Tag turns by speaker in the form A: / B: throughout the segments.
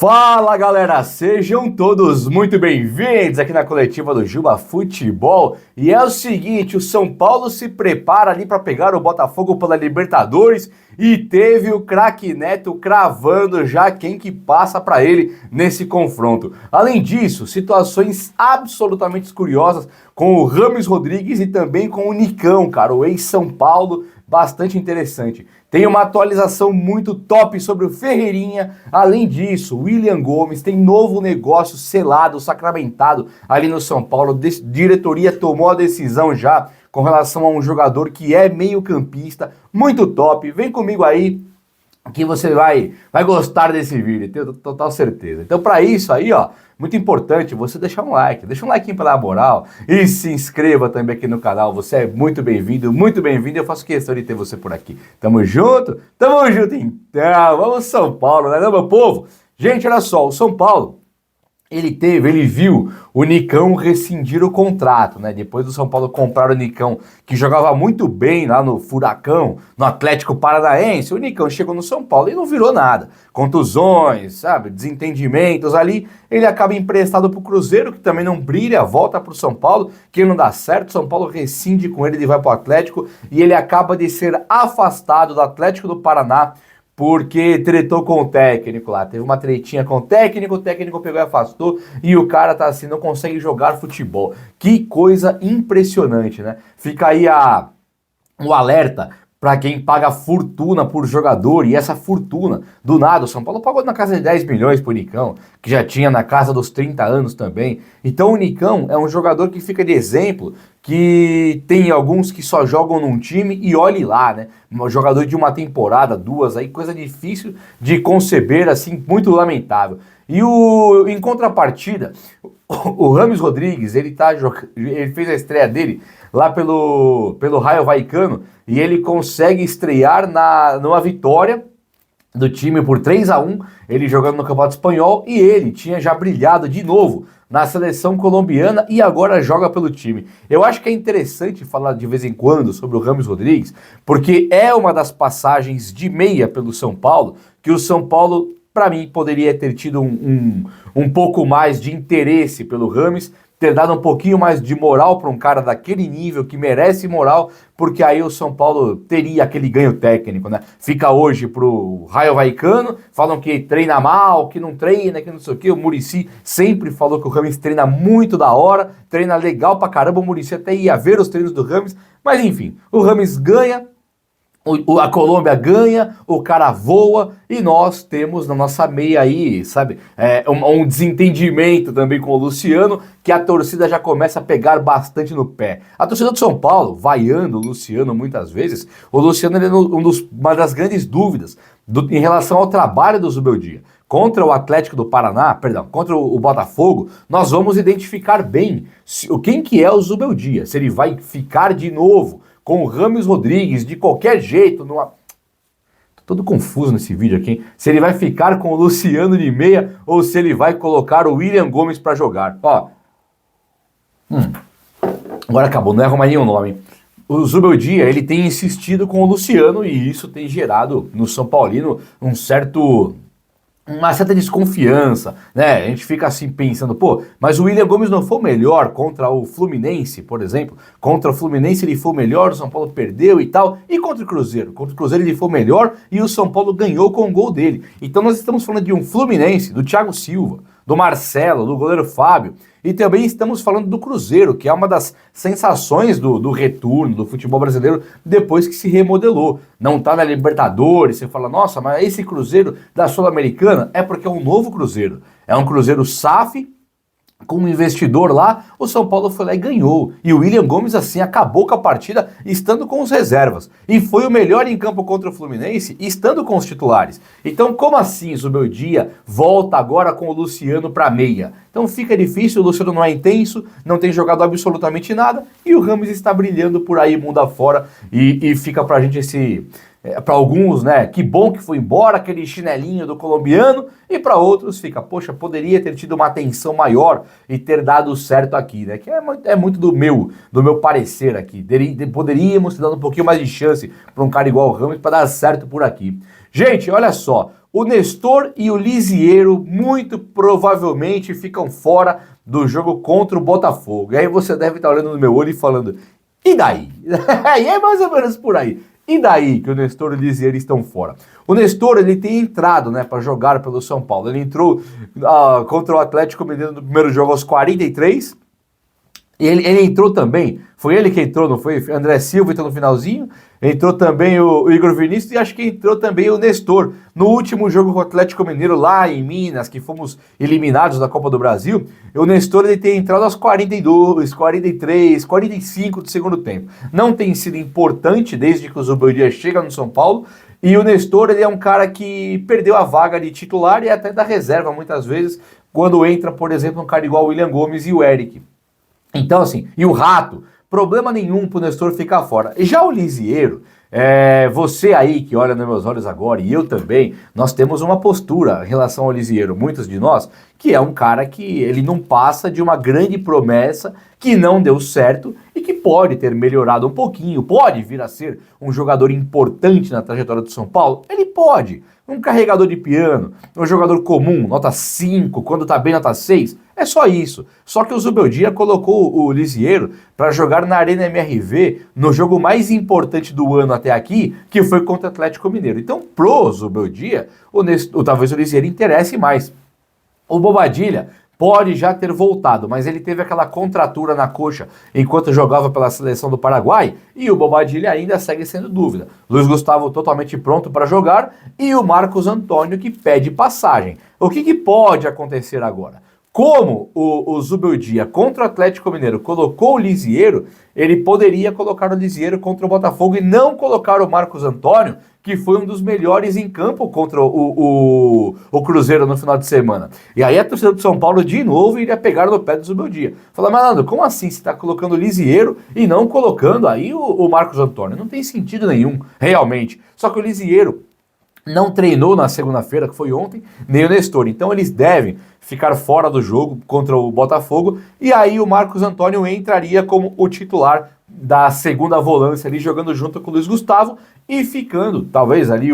A: Fala galera, sejam todos muito bem-vindos aqui na coletiva do Juba Futebol. E é o seguinte, o São Paulo se prepara ali para pegar o Botafogo pela Libertadores e teve o craque Neto cravando já quem que passa para ele nesse confronto. Além disso, situações absolutamente curiosas com o Rames Rodrigues e também com o Nicão, cara, o ex-São Paulo, bastante interessante. Tem uma atualização muito top sobre o Ferreirinha. Além disso, William Gomes tem novo negócio selado, sacramentado ali no São Paulo. Diretoria tomou a decisão já com relação a um jogador que é meio-campista, muito top. Vem comigo aí que você vai gostar desse vídeo, tenho total certeza. Então, para isso aí, ó, muito importante você deixar um like, deixa um like para dar moral e se inscreva também aqui no canal. Você é muito bem-vindo, eu faço questão de ter você por aqui. Tamo junto então, vamos São Paulo, né, meu povo? Gente, olha só, o São Paulo, ele viu o Nicão rescindir o contrato, né? Depois do São Paulo comprar o Nicão, que jogava muito bem lá no Furacão, no Atlético Paranaense, o Nicão chegou no São Paulo e não virou nada. Contusões, sabe? Desentendimentos ali, ele acaba emprestado pro Cruzeiro, que também não brilha, volta pro São Paulo, que não dá certo, São Paulo rescinde com ele vai pro Atlético e ele acaba de ser afastado do Atlético do Paraná, porque tretou com o técnico lá, teve uma tretinha com o técnico pegou e afastou, e o cara tá assim, não consegue jogar futebol. Que coisa impressionante, né? Fica aí o alerta para quem paga fortuna por jogador, e essa fortuna, do nada, o São Paulo pagou na casa de 10 milhões pro Nicão, que já tinha na casa dos 30 anos também. Então o Nicão é um jogador que fica de exemplo, que tem alguns que só jogam num time e olhe lá, né? Um jogador de uma temporada, duas, aí coisa difícil de conceber, assim, muito lamentável. E em contrapartida, o Rames Rodrigues, ele fez a estreia dele lá pelo Rayo Vallecano e ele consegue estrear numa vitória do time por 3-1, ele jogando no Campeonato Espanhol, e ele tinha já brilhado de novo na seleção colombiana e agora joga pelo time. Eu acho que é interessante falar de vez em quando sobre o Rames Rodrigues, porque é uma das passagens de meia pelo São Paulo, que o São Paulo, para mim, poderia ter tido um pouco mais de interesse pelo Rames, ter dado um pouquinho mais de moral para um cara daquele nível, que merece moral, porque aí o São Paulo teria aquele ganho técnico, né? Fica hoje pro Rayo Vallecano, falam que treina mal, que não treina, que não sei o que. O Muricy sempre falou que o Rames treina muito da hora, treina legal pra caramba, o Muricy até ia ver os treinos do Rames, mas enfim, o Rames ganha, a Colômbia ganha, o cara voa e nós temos na nossa meia aí, sabe, um desentendimento também com o Luciano, que a torcida já começa a pegar bastante no pé. A torcida do São Paulo, vaiando o Luciano muitas vezes, o Luciano ele é uma das grandes dúvidas em relação ao trabalho do Zubeldia. Contra o Atlético do Paraná, contra o Botafogo, nós vamos identificar bem quem que é o Zubeldia, se ele vai ficar de novo com o Rames Rodrigues, de qualquer jeito, Tô todo confuso nesse vídeo aqui, hein? Se ele vai ficar com o Luciano de meia ou se ele vai colocar o William Gomes para jogar. Ó, agora acabou, não erro mais nenhum nome. O Zubeldia, ele tem insistido com o Luciano e isso tem gerado no São Paulino uma certa desconfiança, né? A gente fica assim pensando, pô, mas o William Gomes não foi o melhor contra o Fluminense, por exemplo? Contra o Fluminense ele foi o melhor, o São Paulo perdeu e tal. E contra o Cruzeiro? Contra o Cruzeiro ele foi o melhor e o São Paulo ganhou com o gol dele. Então nós estamos falando de um Fluminense, do Thiago Silva, do Marcelo, do goleiro Fábio, e também estamos falando do Cruzeiro, que é uma das sensações do retorno do futebol brasileiro depois que se remodelou. Não tá na Libertadores, você fala, nossa, mas esse Cruzeiro da Sul-Americana é porque é um novo Cruzeiro. É um Cruzeiro SAF, com um investidor lá, o São Paulo foi lá e ganhou. E o William Gomes, assim, acabou com a partida estando com os reservas. E foi o melhor em campo contra o Fluminense, estando com os titulares. Então, como assim, Zubeldia volta agora com o Luciano para meia? Então fica difícil, o Luciano não é intenso, não tem jogado absolutamente nada, e o Rames está brilhando por aí, mundo afora, e fica pra gente esse... para alguns, né, que bom que foi embora aquele chinelinho do colombiano, e para outros fica, poxa, poderia ter tido uma atenção maior e ter dado certo aqui, né, que é muito do meu parecer aqui. Poderíamos ter dado um pouquinho mais de chance para um cara igual o Rames para dar certo por aqui. Gente, olha só, O Nestor e o Lisieiro muito provavelmente ficam fora do jogo contra o Botafogo. E aí você deve estar olhando no meu olho e falando, e daí? E é mais ou menos por aí. E daí que o Nestor e o Lisieiro estão fora? O Nestor, ele tem entrado, né, para jogar pelo São Paulo. Ele entrou contra o Atlético Mineiro no primeiro jogo aos 43. Ele entrou também, foi ele que entrou, não foi? André Silva entrou no finalzinho, entrou também o Igor Vinícius e acho que entrou também o Nestor. No último jogo com o Atlético Mineiro lá em Minas, que fomos eliminados da Copa do Brasil, o Nestor ele tem entrado aos 42, 43, 45 do segundo tempo. Não tem sido importante desde que o Zubeldia chega no São Paulo, e o Nestor ele é um cara que perdeu a vaga de titular e até da reserva muitas vezes, quando entra, por exemplo, um cara igual o William Gomes e o Eric. Então, assim, e o Rato, problema nenhum pro Nestor ficar fora. E já o Lisieiro, você aí que olha nos meus olhos agora, e eu também, nós temos uma postura em relação ao Lisieiro, muitos de nós, que é um cara que ele não passa de uma grande promessa que não deu certo e que pode ter melhorado um pouquinho, pode vir a ser um jogador importante na trajetória do São Paulo. Ele pode. Um carregador de piano, um jogador comum, nota 5, quando tá bem nota 6, é só isso. Só que o Zubeldia colocou o Lisieiro para jogar na Arena MRV no jogo mais importante do ano até aqui, que foi contra o Atlético Mineiro. Então, pro Zubeldia, talvez o Lisieiro interesse mais. O Bobadilha pode já ter voltado, mas ele teve aquela contratura na coxa enquanto jogava pela seleção do Paraguai e o Bobadilha ainda segue sendo dúvida. Luiz Gustavo totalmente pronto para jogar e o Marcos Antônio que pede passagem. O que pode acontecer agora? Como o Zubeldia contra o Atlético Mineiro colocou o Lisieiro, ele poderia colocar o Lisieiro contra o Botafogo e não colocar o Marcos Antônio, que foi um dos melhores em campo contra o Cruzeiro no final de semana. E aí a torcida do São Paulo de novo iria pegar no pé do Zubeldia. Falar, malandro, como assim você está colocando o Lisieiro e não colocando aí o Marcos Antônio? Não tem sentido nenhum, realmente. Só que o Lisieiro não treinou na segunda-feira, que foi ontem, nem o Nestor. Então eles devem ficar fora do jogo contra o Botafogo. E aí o Marcos Antônio entraria como o titular da segunda volância ali, jogando junto com o Luiz Gustavo e ficando, talvez ali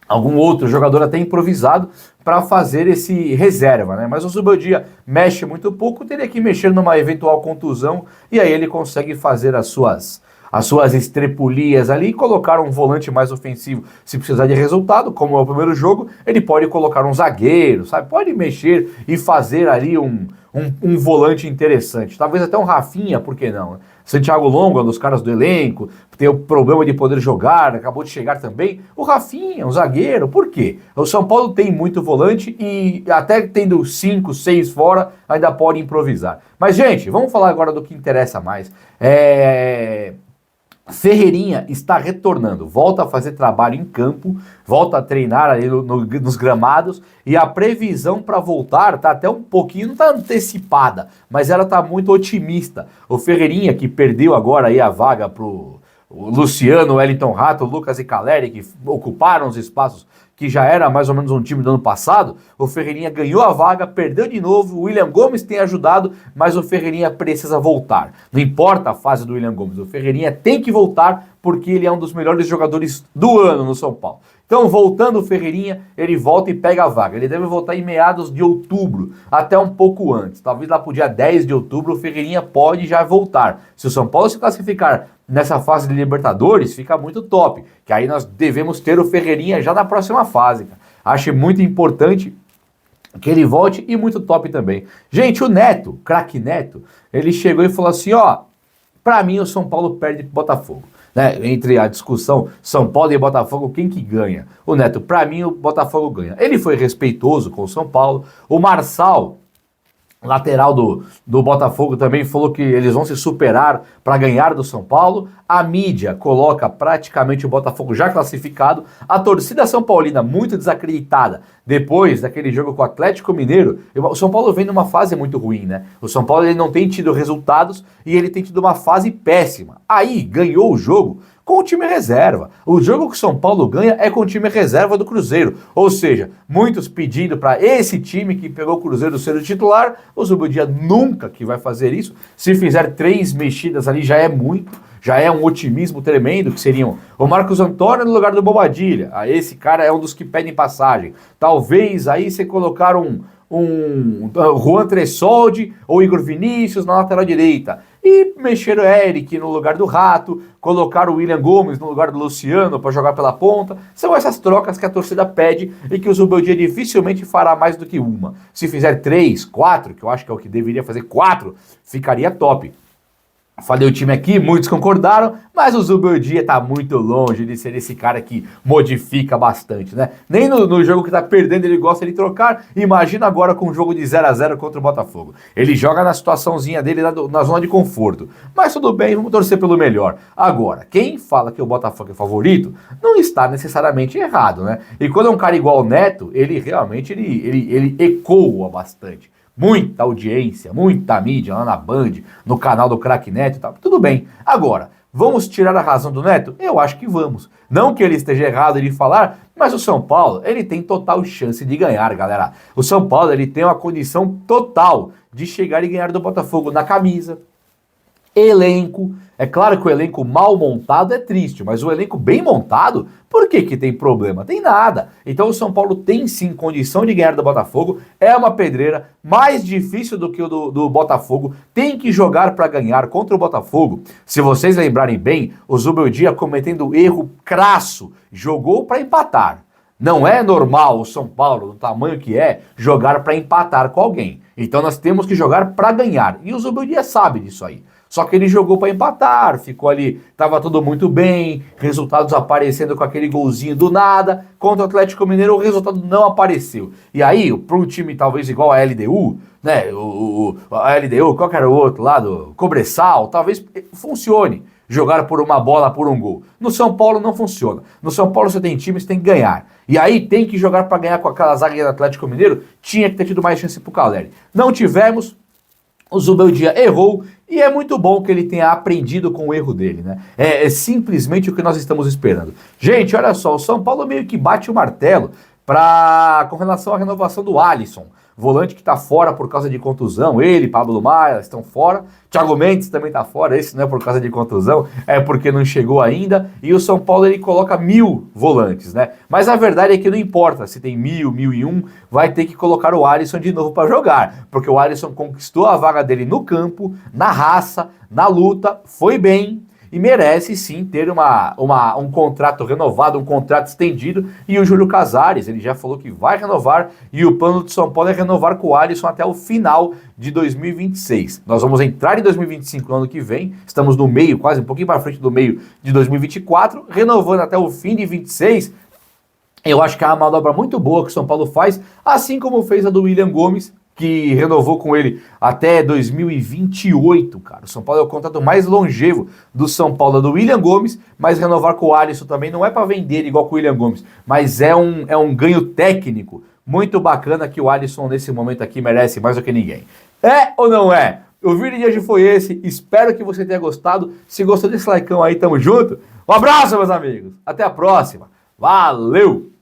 A: algum outro jogador até improvisado para fazer esse reserva, né? Mas o Zubeldia mexe muito pouco, teria que mexer numa eventual contusão e aí ele consegue fazer as suas estrepulias ali e colocar um volante mais ofensivo. Se precisar de resultado, como é o primeiro jogo, ele pode colocar um zagueiro, sabe? Pode mexer e fazer ali um volante interessante. Talvez até um Rafinha, por que não? Santiago Longo, um dos caras do elenco, tem o problema de poder jogar, acabou de chegar também. O Rafinha, um zagueiro, por quê? O São Paulo tem muito volante e até tendo 5, 6 fora, ainda pode improvisar. Mas, gente, vamos falar agora do que interessa mais. Ferreirinha está retornando, volta a fazer trabalho em campo, volta a treinar ali nos gramados e a previsão para voltar está até um pouquinho, não está antecipada, mas ela está muito otimista. O Ferreirinha, que perdeu agora aí a vaga para o Luciano, o Wellington Rato, o Lucas e Caleri, que ocuparam os espaços que já era mais ou menos um time do ano passado, o Ferreirinha ganhou a vaga, perdeu de novo, o William Gomes tem ajudado, mas o Ferreirinha precisa voltar. Não importa a fase do William Gomes, o Ferreirinha tem que voltar porque ele é um dos melhores jogadores do ano no São Paulo. Então, voltando o Ferreirinha, ele volta e pega a vaga. Ele deve voltar em meados de outubro, até um pouco antes. Talvez lá pro dia 10 de outubro o Ferreirinha pode já voltar. Se o São Paulo se classificar nessa fase de Libertadores, fica muito top. Que aí nós devemos ter o Ferreirinha já na próxima fase. Cara. Acho muito importante que ele volte e muito top também. Gente, o Neto, craque Neto, ele chegou e falou assim, ó, pra mim o São Paulo perde pro Botafogo. Né, entre a discussão São Paulo e Botafogo, quem que ganha? O Neto, pra mim o Botafogo ganha. Ele foi respeitoso com o São Paulo. O Marçal, lateral do Botafogo, também falou que eles vão se superar para ganhar do São Paulo. A mídia coloca praticamente o Botafogo já classificado. A torcida São Paulina muito desacreditada depois daquele jogo com o Atlético Mineiro. O São Paulo vem numa fase muito ruim, né? O São Paulo ele não tem tido resultados e ele tem tido uma fase péssima. Aí ganhou o jogo com o time reserva. O jogo que o São Paulo ganha é com o time reserva do Cruzeiro. Ou seja, muitos pedindo para esse time que pegou o Cruzeiro ser o titular, o Zubeldia nunca que vai fazer isso. Se fizer 3 mexidas ali já é muito, já é um otimismo tremendo, que seriam o Marcos Antônio no lugar do Bobadilha. Esse cara é um dos que pedem passagem. Talvez aí você colocar um Juan Tressoldi ou Igor Vinícius na lateral direita. E mexer o Eric no lugar do Rato, colocar o William Gomes no lugar do Luciano para jogar pela ponta. São essas trocas que a torcida pede e que o Zubeldia dificilmente fará mais do que uma. Se fizer 3, 4, que eu acho que é o que deveria fazer 4, ficaria top. Falei o time aqui, muitos concordaram, mas o Zubeldia tá muito longe de ser esse cara que modifica bastante, né? Nem no jogo que tá perdendo ele gosta de trocar. Imagina agora com um jogo de 0x0 contra o Botafogo. Ele joga na situaçãozinha dele na zona de conforto. Mas tudo bem, vamos torcer pelo melhor. Agora, quem fala que o Botafogo é favorito, não está necessariamente errado, né? E quando é um cara igual o Neto, ele realmente ele ecoa bastante. Muita audiência, muita mídia lá na Band, no canal do Craque Neto e tal. Tudo bem. Agora, vamos tirar a razão do Neto? Eu acho que vamos. Não que ele esteja errado de falar, mas o São Paulo, ele tem total chance de ganhar, galera. O São Paulo, ele tem uma condição total de chegar e ganhar do Botafogo na camisa, elenco. É claro que o elenco mal montado é triste, mas o elenco bem montado, por que tem problema? Tem nada. Então o São Paulo tem sim condição de ganhar do Botafogo, é uma pedreira, mais difícil do que o do Botafogo, tem que jogar para ganhar contra o Botafogo. Se vocês lembrarem bem, o Zubeldia cometendo erro crasso, jogou para empatar. Não é normal o São Paulo, do tamanho que é, jogar para empatar com alguém. Então nós temos que jogar para ganhar. E o Zubeldia sabe disso aí. Só que ele jogou para empatar, ficou ali, tava tudo muito bem, resultados aparecendo com aquele golzinho do nada. Contra o Atlético Mineiro o resultado não apareceu. E aí, para um time talvez igual a LDU, né, a LDU, qual que era o outro lá, do Cobressal, talvez funcione. Jogar por uma bola, por um gol. No São Paulo não funciona. No São Paulo você tem times, tem que ganhar. E aí tem que jogar para ganhar com aquela zaga do Atlético Mineiro, tinha que ter tido mais chance pro Caleri. Não tivemos. O Zubeldia errou e é muito bom que ele tenha aprendido com o erro dele, né? É simplesmente o que nós estamos esperando. Gente, olha só, o São Paulo meio que bate o martelo com relação à renovação do Alisson. Volante que está fora por causa de contusão. Ele, Pablo Maia estão fora. Thiago Mendes também está fora. Esse não é por causa de contusão, é porque não chegou ainda. E o São Paulo ele coloca 1000 volantes, né? Mas a verdade é que não importa se tem 1000, 1001, vai ter que colocar o Alisson de novo para jogar. Porque o Alisson conquistou a vaga dele no campo, na raça, na luta, foi bem. E merece sim ter um contrato renovado, um contrato estendido. E o Júlio Casares, ele já falou que vai renovar. E o plano de São Paulo é renovar com o Alisson até o final de 2026. Nós vamos entrar em 2025 no ano que vem. Estamos no meio, quase um pouquinho para frente do meio de 2024. Renovando até o fim de 26. Eu acho que é uma manobra muito boa que o São Paulo faz. Assim como fez a do William Gomes, que renovou com ele até 2028, cara. O São Paulo é o contrato mais longevo do São Paulo, do William Gomes, mas renovar com o Alisson também não é para vender igual com o William Gomes, mas é um ganho técnico muito bacana que o Alisson nesse momento aqui merece mais do que ninguém. É ou não é? O vídeo de hoje foi esse, espero que você tenha gostado. Se gostou desse likeão aí, tamo junto. Um abraço, meus amigos. Até a próxima. Valeu!